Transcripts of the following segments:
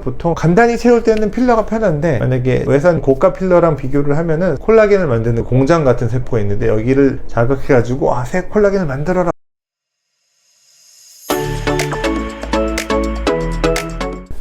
보통 간단히 채울 때는 필러가 편한데, 만약에 외산 고가 필러랑 비교를 하면은 콜라겐을 만드는 공장 같은 세포가 있는데 여기를 자극해가지고 새 콜라겐을 만들어라.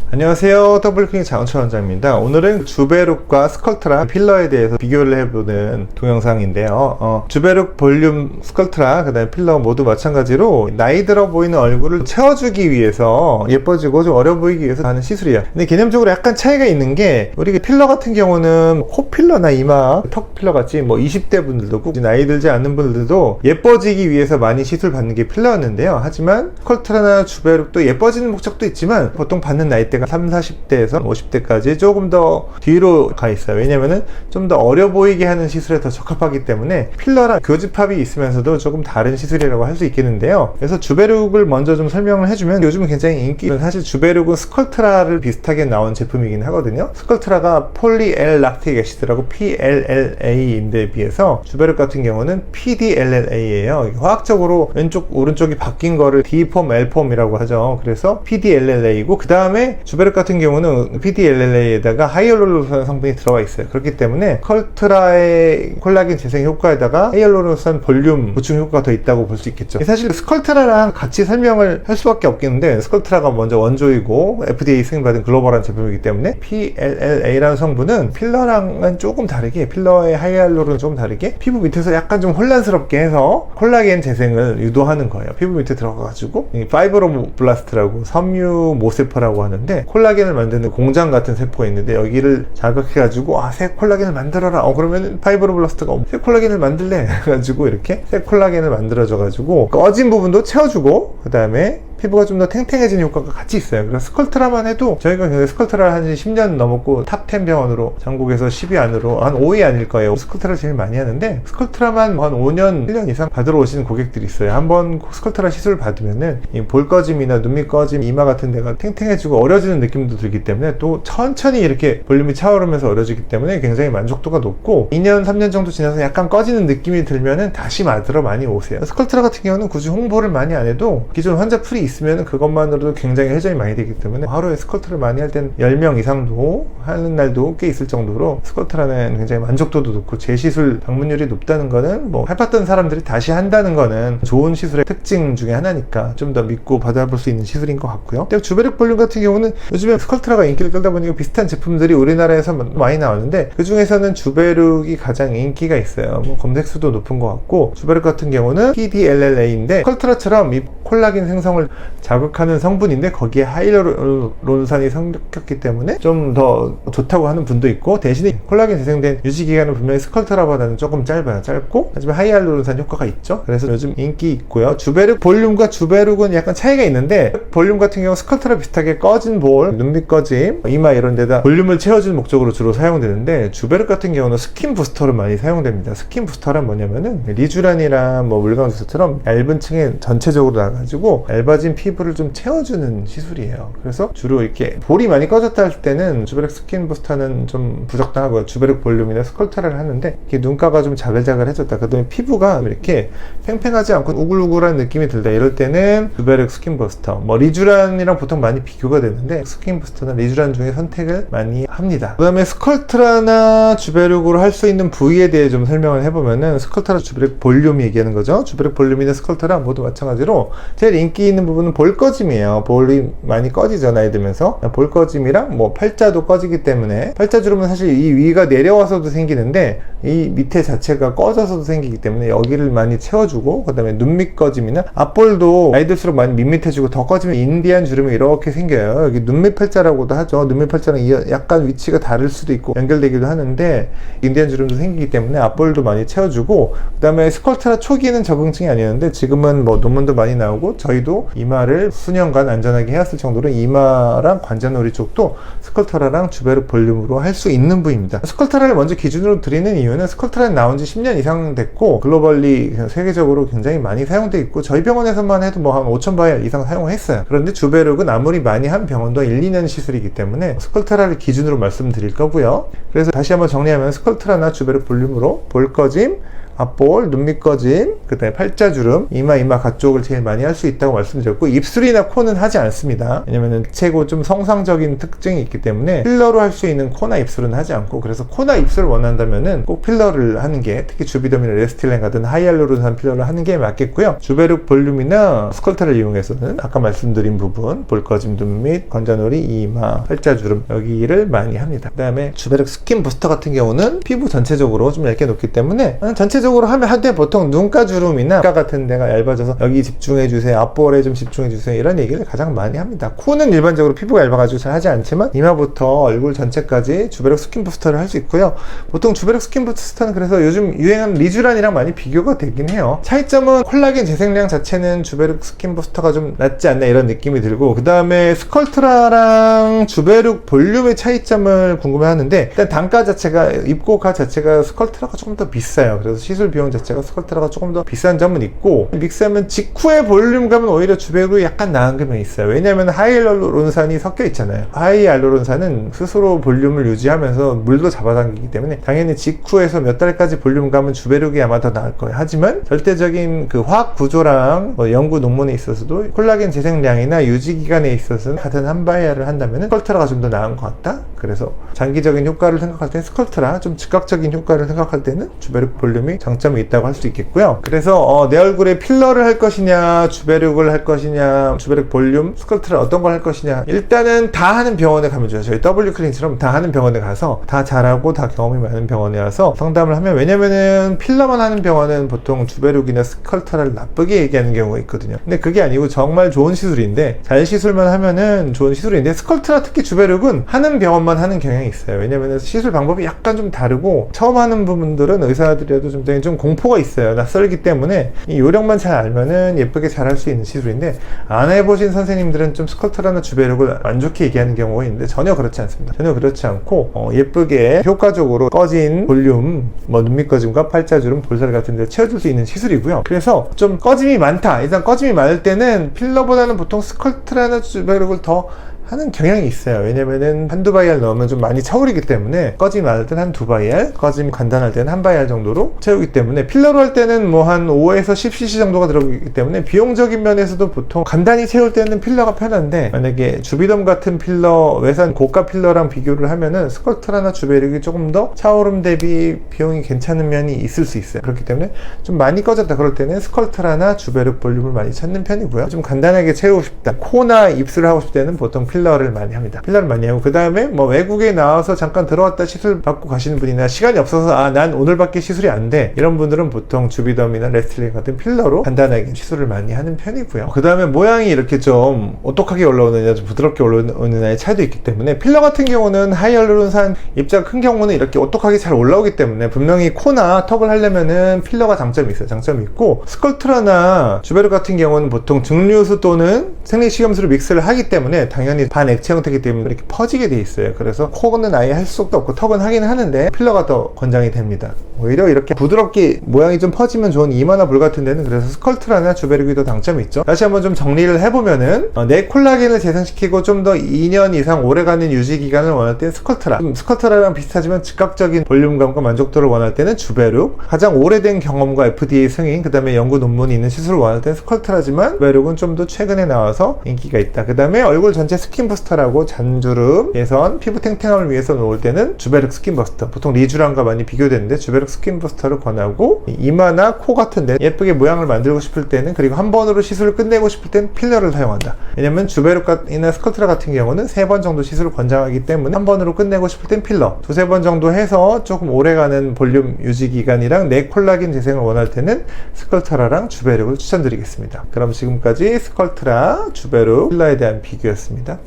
안녕하세요, 더블클릭 장은철 원장입니다. 오늘은 주베룩과 스컬트라 필러에 대해서 비교를 해보는 동영상인데요. 주베룩 볼륨 스컬트라 그 다음에 필러 모두 마찬가지로 나이 들어 보이는 얼굴을 채워주기 위해서, 예뻐지고 좀 어려 보이기 위해서 하는 시술이에요. 근데 개념적으로 약간 차이가 있는 게, 우리 필러 같은 경우는 코 필러나 이마, 턱 필러 같이 20대 분들도 꼭 나이 들지 않는 분들도 예뻐지기 위해서 많이 시술 받는 게 필러였는데요. 하지만 스컬트라나 주베룩도 예뻐지는 목적도 있지만 보통 받는 나이대가 30, 40대에서 50대까지 조금 더 뒤로 가 있어요. 왜냐면은 좀 더 어려 보이게 하는 시술에 더 적합하기 때문에 필러랑 교집합이 있으면서도 조금 다른 시술이라고 할 수 있겠는데요. 그래서 주베룩을 먼저 좀 설명을 해주면, 요즘은 굉장히 인기, 사실 주베룩은 스컬트라를 비슷하게 나온 제품이긴 하거든요. 스컬트라가 폴리엘 락틱 애시드라고 PLLA인데 비해서 주베룩 같은 경우는 PDLLA예요. 화학적으로 왼쪽 오른쪽이 바뀐 거를 D폼, L폼이라고 하죠. 그래서 PDLLA이고, 그 다음에 주베룩 같은 경우는 PDLLA에다가 하이알루로산 성분이 들어가 있어요. 그렇기 때문에 스컬트라의 콜라겐 재생 효과에다가 하이알루로산 볼륨 보충 효과가 더 있다고 볼 수 있겠죠. 사실 스컬트라랑 같이 설명을 할 수밖에 없겠는데, 스컬트라가 먼저 원조이고 FDA 승인받은 글로벌한 제품이기 때문에 PLLA라는 성분은 필러랑은 조금 다르게, 필러의 하이알루론은 조금 다르게 피부 밑에서 약간 좀 혼란스럽게 해서 콜라겐 재생을 유도하는 거예요. 피부 밑에 들어가가지고 파이브로블라스트라고 섬유 모세포라고 하는데, 콜라겐을 만드는 공장 같은 세포가 있는데 여기를 자극해가지고 새 콜라겐을 만들어라. 그러면 파이브로블라스트가 새 콜라겐을 만들래 해가지고 이렇게 새 콜라겐을 만들어줘가지고 꺼진 부분도 채워주고, 그 다음에 피부가 좀 더 탱탱해지는 효과가 같이 있어요. 그래서 스컬트라만 해도, 저희가 스컬트라를 한 지 10년 넘었고 탑 10 병원으로 전국에서 10위 안으로, 한 5위 아닐 거예요. 스컬트라를 제일 많이 하는데, 스컬트라만 한 5년, 1년 이상 받으러 오시는 고객들이 있어요. 한번 스컬트라 시술을 받으면은 이 볼 꺼짐이나 눈 밑 꺼짐, 이마 같은 데가 탱탱해지고 어려지는 느낌도 들기 때문에, 또 천천히 이렇게 볼륨이 차오르면서 어려지기 때문에 굉장히 만족도가 높고, 2년, 3년 정도 지나서 약간 꺼지는 느낌이 들면은 다시 받으러 많이 오세요. 스컬트라 같은 경우는 굳이 홍보를 많이 안 해도 기존 환자 풀이 있으면 그것만으로도 굉장히 회전이 많이 되기 때문에, 하루에 스컬트를 많이 할 때는 10명 이상도 하는 날도 꽤 있을 정도로 스컬트라는 굉장히 만족도도 높고, 재시술 방문율이 높다는 거는, 해봤던 사람들이 다시 한다는 거는 좋은 시술의 특징 중에 하나니까 좀 더 믿고 받아볼 수 있는 시술인 것 같고요. 주베룩 볼륨 같은 경우는 요즘에 스컬트라가 인기를 끌다 보니까 비슷한 제품들이 우리나라에서 많이 나오는데, 그 중에서는 주베룩이 가장 인기가 있어요. 검색수도 높은 것 같고, 주베룩 같은 경우는 PDLLA인데 스컬트라처럼 이 콜라겐 생성을 자극하는 성분인데 거기에 하이알루론산이 섞였기 때문에 좀 더 좋다고 하는 분도 있고, 대신에 콜라겐 재생된 유지기간은 분명히 스컬트라보다는 조금 짧아요. 짧고, 하지만 하이알루론산 효과가 있죠. 그래서 요즘 인기 있고요. 주베룩 볼륨과 주베룩은 약간 차이가 있는데, 볼륨 같은 경우 스컬트라 비슷하게 꺼진 볼, 눈 밑 꺼짐, 이마 이런 데다 볼륨을 채워주는 목적으로 주로 사용되는데, 주베룩 같은 경우는 스킨 부스터로 많이 사용됩니다. 스킨 부스터란 뭐냐면은 리쥬란이랑 물광 주사처럼 얇은 층에 전체적으로 나가지고 얇아진 피부를 좀 채워주는 시술이에요. 그래서 주로 이렇게 볼이 많이 꺼졌다 할 때는 주베룩 스킨 부스터는 좀 부적당하고요. 주베룩 볼륨이나 스컬트라를 하는데, 이렇게 눈가가 좀 자글자글해졌다, 그 다음에 피부가 이렇게 팽팽하지 않고 우글우글한 느낌이 들다, 이럴 때는 주베룩 스킨 부스터, 리쥬란이랑 보통 많이 비교가 되는데, 스킨 부스터나 리쥬란 중에 선택을 많이 합니다. 그 다음에 스컬트라나 주베룩으로 할 수 있는 부위에 대해 좀 설명을 해보면은, 스컬트라, 주베룩 볼륨 얘기하는 거죠. 주베룩 볼륨이나 스컬트라 모두 마찬가지로 제일 인기 있는 부분은 볼 꺼짐이에요. 볼이 많이 꺼지죠, 나이 들면서. 볼 꺼짐이랑 팔자도 꺼지기 때문에, 팔자 주름은 사실 이 위가 내려와서도 생기는데 이 밑에 자체가 꺼져서도 생기기 때문에 여기를 많이 채워주고, 그 다음에 눈 밑 꺼짐이나 앞볼도 나이 들수록 많이 밋밋해지고 더 꺼지면 인디안 주름이 이렇게 생겨요. 여기 눈밑 팔자라고도 하죠. 눈밑 팔자랑 약간 위치가 다를 수도 있고 연결되기도 하는데, 인디안 주름도 생기기 때문에 앞볼도 많이 채워주고, 그 다음에 스컬트라 초기에는 적응증이 아니었는데 지금은 논문도 많이 나오고, 저희도 이마를 수년간 안전하게 해왔을 정도로 이마랑 관자놀이 쪽도 스컬트라랑 주베룩 볼륨으로 할 수 있는 부위입니다. 스컬트라를 먼저 기준으로 드리는 이유는, 스컬트라는 나온 지 10년 이상 됐고 글로벌리 세계적으로 굉장히 많이 사용되어 있고, 저희 병원에서만 해도 한 5,000바이얼 이상 사용을 했어요. 그런데 주베룩은 아무리 많이 한 병원도 1, 2년 시술이기 때문에 스컬트라를 기준으로 말씀드릴 거고요. 그래서 다시 한번 정리하면, 스컬트라나 주베룩 볼륨으로 볼 꺼짐, 앞볼, 눈 밑 꺼짐, 그 다음에 팔자주름, 이마 가쪽을 제일 많이 할 수 있다고 말씀드렸고, 입술이나 코는 하지 않습니다. 왜냐면은 최고 좀 성상적인 특징이 있기 때문에 필러로 할 수 있는 코나 입술은 하지 않고, 그래서 코나 입술을 원한다면은 꼭 필러를 하는 게, 특히 주비덤이나 레스틸렌 같은 하이알루론산 필러를 하는 게 맞겠고요. 주베룩 볼륨이나 스컬트라를 이용해서는 아까 말씀드린 부분, 볼 꺼짐, 눈 밑, 관자놀이, 이마, 팔자주름 여기를 많이 합니다. 그 다음에 주베룩 스킨 부스터 같은 경우는 피부 전체적으로 좀 얇게 놓기 때문에 전체적으로 하면 할 때 보통 눈가 주름이나 눈가 같은 데가 얇아져서 여기 집중해 주세요, 앞볼에 좀 집중해 주세요, 이런 얘기를 가장 많이 합니다. 코는 일반적으로 피부가 얇아가지고 잘 하지 않지만 이마부터 얼굴 전체까지 주베룩 스킨 부스터를 할 수 있고요. 보통 주베룩 스킨 부스터는 그래서 요즘 유행하는 리쥬란이랑 많이 비교가 되긴 해요. 차이점은 콜라겐 재생량 자체는 주베룩 스킨 부스터가 좀 낫지 않나 이런 느낌이 들고, 그 다음에 스컬트라랑 주베룩 볼륨의 차이점을 궁금해하는데, 일단 단가 자체가, 입고가 자체가 스컬트라가 조금 더 비싸요. 그래서 시술 비용 자체가 스컬트라가 조금 더 비싼 점은 있고, 믹스하면 직후에 볼륨감은 오히려 주베룩이 약간 나은 점이 있어요. 왜냐하면 하이알루론산이 섞여 있잖아요. 하이알루론산은 스스로 볼륨을 유지하면서 물도 잡아당기기 때문에 당연히 직후에서 몇 달까지 볼륨감은 주베룩이 아마 더 나을 거예요. 하지만 절대적인 그 화학 구조랑 연구 논문에 있어서도 콜라겐 재생량이나 유지 기간에 있어서는 같은 한 바이알을 한다면 스컬트라가 좀 더 나은 것 같다. 그래서 장기적인 효과를 생각할 때는 스컬트라, 좀 즉각적인 효과를 생각할 때는 주베룩 볼륨이 장점이 있다고 할 수 있겠고요. 그래서 내 얼굴에 필러를 할 것이냐, 주베룩을 할 것이냐, 주베룩 볼륨, 스컬트라 어떤 걸 할 것이냐, 일단은 다 하는 병원에 가면 좋아요. 저희 W클리닉처럼 다 하는 병원에 가서 다 잘하고 다 경험이 많은 병원에 와서 상담을 하면, 왜냐면은 필러만 하는 병원은 보통 주베룩이나 스컬트라를 나쁘게 얘기하는 경우가 있거든요. 근데 그게 아니고 정말 좋은 시술인데, 잘 시술만 하면은 좋은 시술인데, 스컬트라 특히 주베룩은 하는 병원만 하는 경향이 있어요. 왜냐면은 시술 방법이 약간 좀 다르고, 처음 하는 부분들은 의사들이라도 좀 공포가 있어요. 낯설기 때문에 이 요령만 잘 알면은 예쁘게 잘 할 수 있는 시술인데, 안 해보신 선생님들은 좀 스컬트라나 주베룩을 안 좋게 얘기하는 경우가 있는데 전혀 그렇지 않습니다. 전혀 그렇지 않고 예쁘게 효과적으로 꺼진 볼륨, 눈 밑 꺼짐과 팔자주름, 볼살 같은 데 채워줄 수 있는 시술이고요. 그래서 좀 꺼짐이 많다, 일단 꺼짐이 많을 때는 필러보다는 보통 스컬트라나 주베룩을 더 하는 경향이 있어요. 왜냐면은 한두 바이알 넣으면 좀 많이 차오르기 때문에, 꺼짐이 많을 때는 한두 바이알, 꺼짐이 간단할 때는 한 바이알 정도로 채우기 때문에, 필러로 할 때는 뭐 한 5에서 10cc 정도가 들어가기 때문에 비용적인 면에서도 보통 간단히 채울 때는 필러가 편한데, 만약에 주비덤 같은 필러, 외산 고가 필러랑 비교를 하면은 스컬트라나 주베룩이 조금 더 차오름 대비 비용이 괜찮은 면이 있을 수 있어요. 그렇기 때문에 좀 많이 꺼졌다 그럴 때는 스컬트라나 주베룩 볼륨을 많이 찾는 편이고요. 좀 간단하게 채우고 싶다, 코나 입술을 하고 싶을 때는 보통 필러를 많이 합니다. 필러를 많이 하고, 그 다음에 외국에 나와서 잠깐 들어왔다 시술 받고 가시는 분이나 시간이 없어서 난 오늘밖에 시술이 안 돼, 이런 분들은 보통 주비덤이나 레스틸렌 같은 필러로 간단하게 시술을 많이 하는 편이고요. 그 다음에 모양이 이렇게 좀 오똑하게 올라오느냐, 좀 부드럽게 올라오느냐의 차이도 있기 때문에, 필러 같은 경우는 하이알루론산 입자가 큰 경우는 이렇게 오똑하게 잘 올라오기 때문에 분명히 코나 턱을 하려면은 필러가 장점이 있어요. 장점이 있고, 스컬트라나 주베룩 같은 경우는 보통 증류수 또는 생리식염수를 믹스를 하기 때문에 당연히 반액체 형태이기 때문에 이렇게 퍼지게 돼 있어요. 그래서 코는 아예 할 수도 없고, 턱은 하기는 하는데 필러가 더 권장이 됩니다. 오히려 이렇게 부드럽게 모양이 좀 퍼지면 좋은 이마나 볼 같은 데는 그래서 스컬트라나 주베룩이 더 장점이 있죠. 다시 한번 좀 정리를 해보면은, 내 콜라겐을 재생시키고 좀 더 2년 이상 오래가는 유지 기간을 원할 때는 스컬트라, 스컬트라랑 비슷하지만 즉각적인 볼륨감과 만족도를 원할 때는 주베룩, 가장 오래된 경험과 FDA 승인, 그 다음에 연구 논문이 있는 시술을 원할 때는 스컬트라지만 주베룩은 좀 더 최근에 나와서 인기가 있다. 그 다음에 얼굴 전체 스킨 부스터라고 잔주름, 개선, 피부 탱탱함을 위해서 놓을 때는 주베룩 스킨 부스터, 보통 리쥬란과 많이 비교되는데 주베룩 스킨 부스터를 권하고, 이마나 코 같은 데 예쁘게 모양을 만들고 싶을 때는, 그리고 한 번으로 시술을 끝내고 싶을 때는 필러를 사용한다. 왜냐면 주베룩이나 스컬트라 같은 경우는 3번 정도 시술을 권장하기 때문에 한 번으로 끝내고 싶을 땐 필러, 2-3번 정도 해서 조금 오래가는 볼륨 유지 기간이랑 내 콜라겐 재생을 원할 때는 스컬트라랑 주베룩을 추천드리겠습니다. 그럼 지금까지 스컬트라, 주베룩, 필러에 대한 비교였습니다.